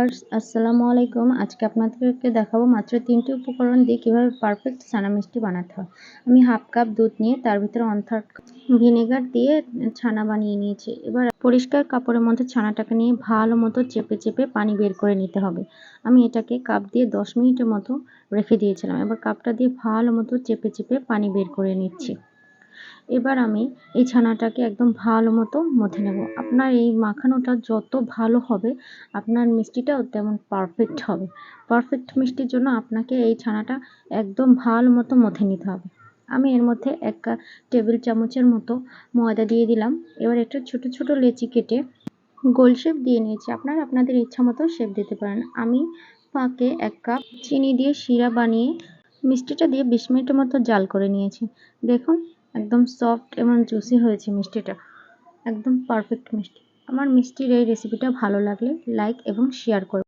Viewers আসসালামু আলাইকুম। আজকে আপনাদেরকে দেখাবো মাত্র ৩টি উপকরণ দিয়ে কিভাবে পারফেক্ট ছানা মিষ্টি বানাতে হয়। আমি হাফ কাপ দুধ নিয়ে তার ভিতরে 1/3 কাপ ভিনেগার দিয়ে ছানা বানিয়ে নিয়েছি। এবার পরিষ্কার কাপড়ের মধ্যে ছানাটাকে নিয়ে ভালো মতো চেপে পানি বের করে নিতে হবে। আমি এটাকে কাপ দিয়ে 10 মিনিটের মতো রেখে দিয়েছিলাম। এবার কাপটা দিয়ে ভালো মতো চেপে পানি বের করে নিচ্ছি। এবার আমি এই ছানাটাকে একদম ভালো মতো মথে নেব। আপনার এই মাখানোটা যত ভালো হবে আপনার মিষ্টিটাও তেমন পারফেক্ট হবে। পারফেক্ট মিষ্টির জন্য আপনাকে এই ছানাটা একদম ভালো মতো মথে নিতে হবে। আমি এর মধ্যে 1 টেবিল চামচের মতো ময়দা দিয়ে দিলাম। এবার একটা ছোট লেচি কেটে গোল শেপ দিয়ে নিয়েছি। আপনারা আপনাদের ইচ্ছা মতো শেপ দিতে পারেন। আমি ফাঁকে 1 কাপ চিনি দিয়ে শিরা বানিয়ে মিষ্টিটা দিয়ে 20 মিনিটের মতো জাল করে নিয়েছি। দেখুন একদম সফট এবং জুসি হয়েছে মিষ্টিটা, একদম পারফেক্ট মিষ্টি। আমার মিষ্টির এই রেসিপিটা ভালো লাগলে লাইক এবং শেয়ার করুন।